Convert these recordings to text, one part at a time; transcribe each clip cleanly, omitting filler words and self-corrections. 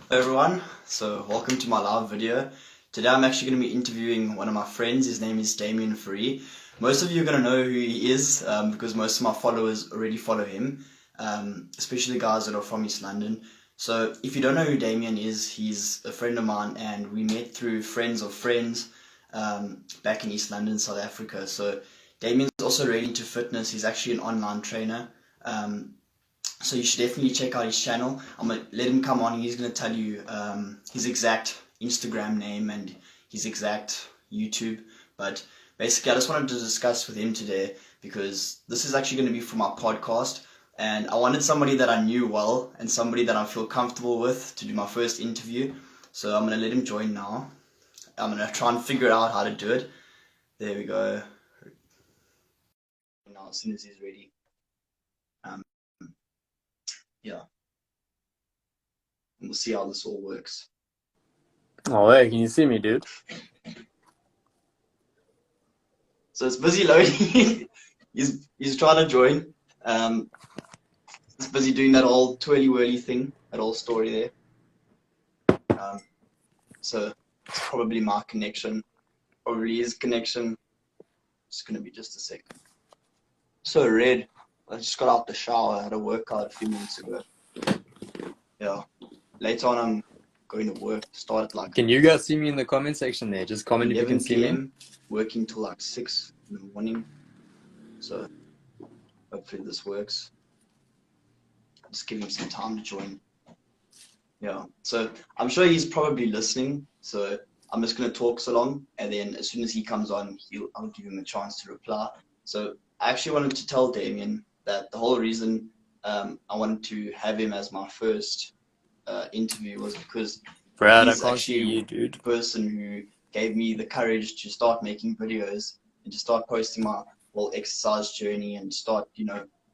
Hello everyone, so welcome to my live video. Today I'm actually going to be interviewing one of my friends. His name is Damian Fourie. Most of you are going to know who he is because most of my followers already follow him, especially the guys that are from East London. So if you don't know who Damian is, he's a friend of mine and we met through friends of friends back in East London, South Africa. So Damian's also really into fitness. He's actually an online trainer. So you should definitely check out his channel. I'm gonna let him come on and he's gonna tell you his exact Instagram name and his exact YouTube. But basically, I just wanted to discuss with him today because this is actually going to be for my podcast, and I wanted somebody that I knew well and somebody that I feel comfortable with to do my first interview. So I'm gonna let him join now. I'm gonna try and figure out how to do it. There we go. Now, as soon as he's ready. Um, yeah. And we'll see how this all works. Oh, hey, can you see me, dude? So it's busy loading. he's trying to join. He's busy doing that whole twirly whirly thing, that whole story there. So it's probably my connection, probably his connection. It's gonna be just a second. So Red, I just got out the shower. I had a workout a few minutes ago. Yeah. Later on, I'm going to work. Start at like Can you guys see me in the comment section there? Just comment if you can 11 see me. p.m. Working till like 6 in the morning. So hopefully this works. Just give him some time to join. Yeah, so I'm sure he's probably listening. So I'm just going to talk so long, and then as soon as he comes on, I'll give him a chance to reply. So I actually wanted to tell Damian that the whole reason I wanted to have him as my first interview was because Brad, I he's can't see you, actually dude. the person who gave me the courage to start making videos and to start posting my whole exercise journey and start,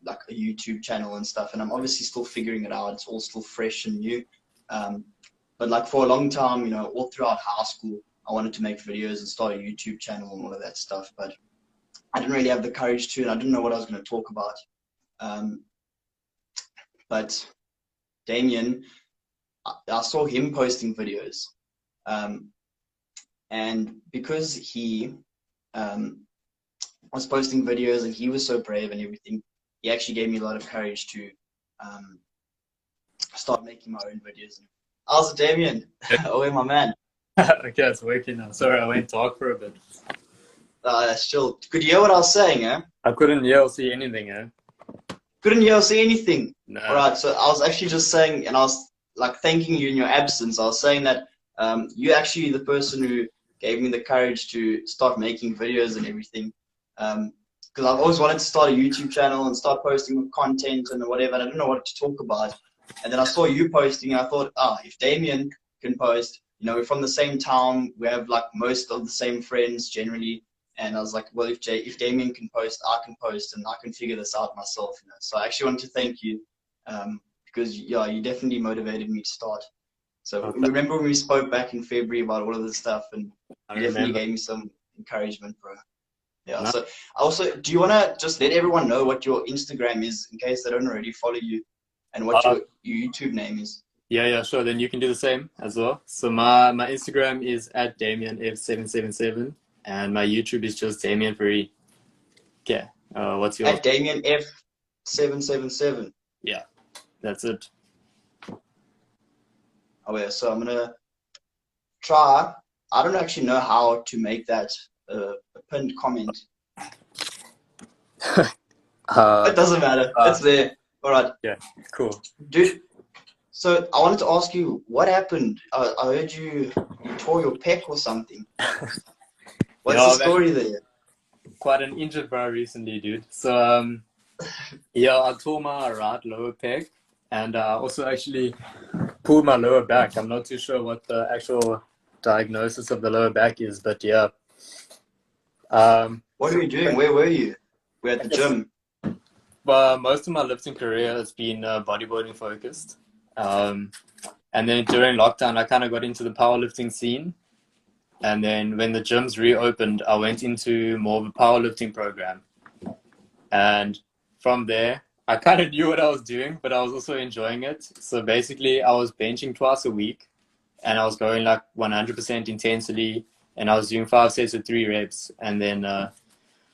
like a YouTube channel and stuff. And I'm obviously still figuring it out. It's all still fresh and new. But like for a long time, all throughout high school, I wanted to make videos and start a YouTube channel and all of that stuff. But I didn't really have the courage to, and I didn't know what I was going to talk about. But Damien, I saw him posting videos. And because he was posting videos and he was so brave and everything, he actually gave me a lot of courage to start making my own videos. How's it, Damian? Oh, my man. Okay, it's working now. Sorry, I went dark for a bit. Still, could you hear what I was saying, eh? I couldn't hear or see anything, eh? Couldn't hear or see anything. No. All right, so I was actually just saying, and I was like thanking you in your absence. I was saying that you're actually the person who gave me the courage to start making videos and everything. Because I've always wanted to start a YouTube channel and start posting content and whatever. And I didn't know what to talk about. And then I saw you posting, and I thought, if Damien can post, we're from the same town. We have like most of the same friends generally. And I was like, well, if Damian can post, I can post, and I can figure this out myself. So I actually want to thank you because you definitely motivated me to start. So remember when we spoke back in February about all of this stuff, and you definitely gave me some encouragement, bro. Yeah. No. So also, do you want to just let everyone know what your Instagram is in case they don't already follow you, and what your YouTube name is? Yeah, sure. Then you can do the same as well. So my Instagram is at DamianF777, and my YouTube is just Damian Fourie. Okay. What's your? At Damian F777. Yeah, that's it. Oh yeah. So I'm gonna try. I don't actually know how to make that a pinned comment. It doesn't matter. It's there. All right. Yeah. Cool. Dude. So I wanted to ask you, what happened? I heard you tore your pec or something. What's the story there? Quite an injured bro recently, dude. So yeah, I tore my right lower pec, and also actually pulled my lower back. I'm not too sure what the actual diagnosis of the lower back is, but yeah. What were you doing? Where were you? We're at the gym. Most of my lifting career has been bodybuilding focused. And then during lockdown, I kind of got into the powerlifting scene. And then when the gyms reopened, I went into more of a powerlifting program. And from there, I kind of knew what I was doing, but I was also enjoying it. So basically, I was benching twice a week, and I was going like 100% intensity, and I was doing 5 sets of 3 reps, and then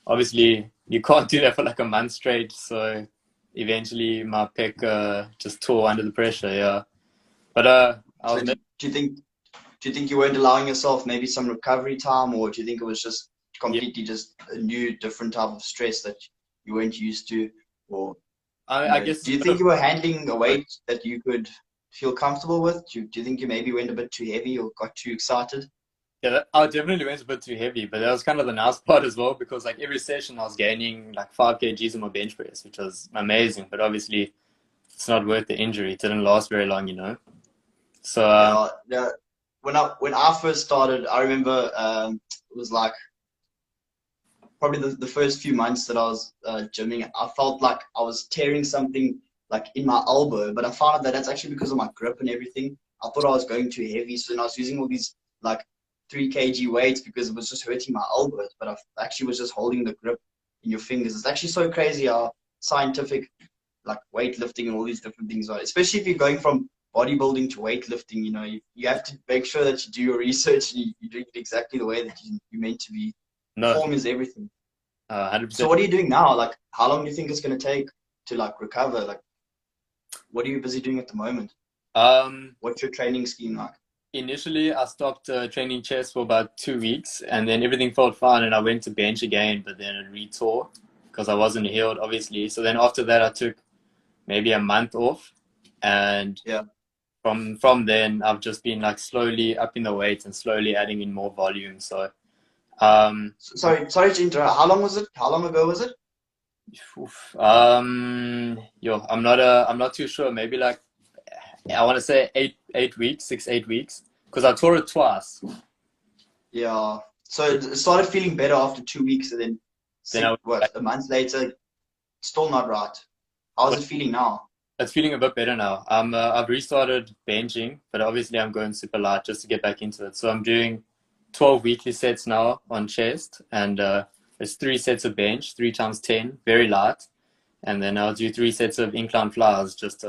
obviously you can't do that for like a month straight. So eventually, my pec just tore under the pressure. Yeah, but I So was do you think you weren't allowing yourself maybe some recovery time, or do you think it was just yeah. completely just a new, different type of stress that you weren't used to, or I guess do it's you a bit think of you were handling a both. weight that you could feel comfortable with? Do you think you maybe went a bit too heavy or got too excited? Yeah, I definitely went a bit too heavy, but that was kind of the nice part as well because like every session I was gaining like 5 kgs on my bench press, which was amazing. But obviously, it's not worth the injury. It didn't last very long, you know. So Yeah. When I first started, I remember it was like probably the first few months that I was gymming, I felt like I was tearing something like in my elbow, but I found out that that's actually because of my grip and everything. I thought I was going too heavy, so then I was using all these like 3 kg weights because it was just hurting my elbows, but I actually was just holding the grip in your fingers. It's actually so crazy how scientific like weightlifting and all these different things are, especially if you're going from bodybuilding to weightlifting. You have to make sure that you do your research and you do it exactly the way that you're meant to be. no, Form is everything. So 100%. what are you doing now? Like, how long do you think it's going to take to like recover? Like, what are you busy doing at the moment? Um, What's your training scheme like? Initially, I stopped training chest for about 2 weeks, and then everything felt fine, and I went to bench again, but then it retore because I wasn't healed, obviously. So then after that, I took maybe a month off, and Yeah. from then I've just been like slowly upping the weight and slowly adding in more volume. So um Sorry to interrupt. How long was it? How long ago was it? yo, I'm not too sure. Maybe like I want to say 8 weeks, 6 8 weeks, because I tore it twice. Yeah. So it started feeling better after 2 weeks, and then Then I was like, a month later, still not right. How's but it feeling now? it's feeling a bit better now. I've restarted benching, but obviously I'm going super light just to get back into it. So I'm doing 12 weekly sets now on chest, and it's 3 sets of bench, 3 times 10, very light, and then I'll do 3 sets of incline flies, just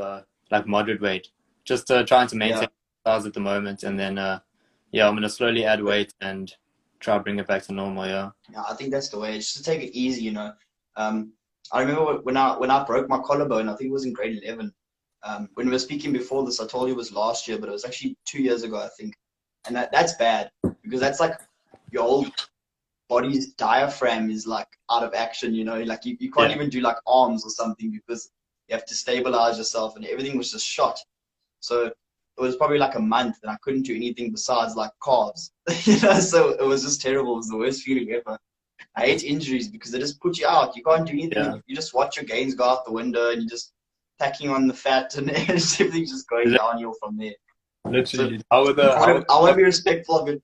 like moderate weight, just trying to maintain Yeah. flies at the moment, and then yeah, I'm gonna slowly add But weight and try to bring it back to normal. Yeah. yeah, I think that's the way. Just to take it easy. Um, I remember when I broke my collarbone. I think it was in grade 11. When we were speaking before this, I told you it was last year, but it was actually 2 years ago, I think. And that's bad because that's like your whole body's diaphragm is like out of action. Like you can't Yeah. even do like arms or something because you have to stabilize yourself, and everything was just shot. So it was probably like a month, and I couldn't do anything besides like calves. So it was just terrible. It was the worst feeling ever. I hate injuries because they just put you out. You can't do anything. Yeah. You just watch your gains go out the window, and you're just packing on the fat, and everything's just going downhill from there. So Literally. How were the I want to be respectful of it.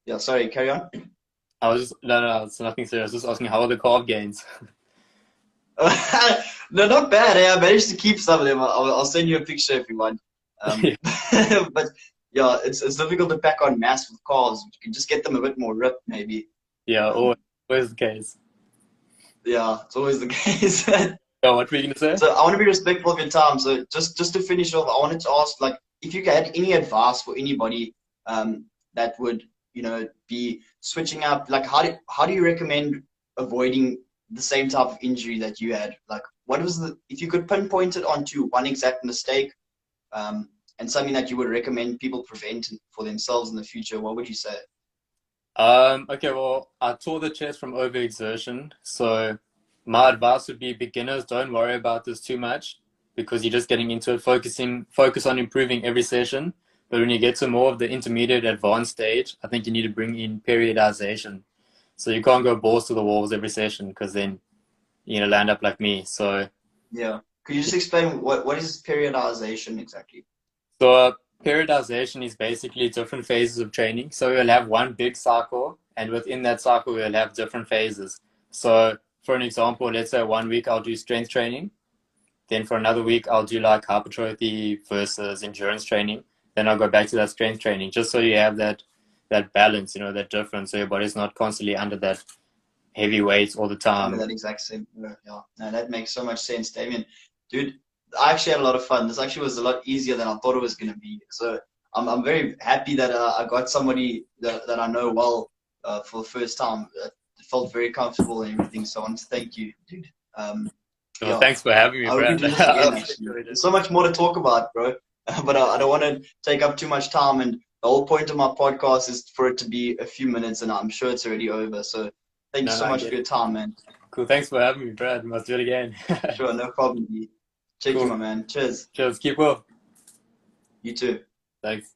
Yeah, sorry, carry on. I was just no, it's nothing serious. Just asking how are the carb gains? No, not bad. I managed to keep some of them. I'll send you a picture if you want. Um, but yeah, it's difficult to pack on mass with carbs. You can just get them a bit more ripped, maybe. Yeah, Um, always the case. yeah, it's always the case. Yeah, what were you gonna say? So I want to be respectful of your time. So just to finish off, I wanted to ask, like, if you had any advice for anybody that would, be switching up, like, how do you recommend avoiding the same type of injury that you had? Like, if you could pinpoint it onto one exact mistake, and something that you would recommend people prevent for themselves in the future, what would you say? Okay, well, I tore the chest from overexertion, so my advice would be beginners, don't worry about this too much because you're just getting into it, focus on improving every session. But when you get to more of the intermediate advanced stage, I think you need to bring in periodization. So you can't go balls to the walls every session because then you're gonna land up like me. Yeah. Could you just explain what is periodization exactly? So periodization is basically different phases of training. So we'll have one big cycle, and within that cycle, we'll have different phases. So for an example, let's say 1 week I'll do strength training. Then for another week, I'll do like hypertrophy versus endurance training. Then I'll go back to that strength training, just so you have that balance, that difference, so your body's not constantly under that heavy weights all the Under time. that exact same. Yeah, no, that makes so much sense, Damien. Dude, I actually had a lot of fun. This actually was a lot easier than I thought it was going to be. So I'm very happy that I got somebody that I know well for the first time. It felt very comfortable and everything. So I want to thank you, dude. Um, So yeah, thanks for having me, I hope we Brad. do this I again, also actually. enjoyed it. There's so much more to talk about, bro. But I don't want to take up too much time. And the whole point of my podcast is for it to be a few minutes, and I'm sure it's already over. So thank you No, so I much for get your it. time, man. Cool. Thanks for having me, Brad. Must do it again. Sure, no problem. Check you, Cool. my man. Cheers. Cheers. Keep well. You too. Thanks.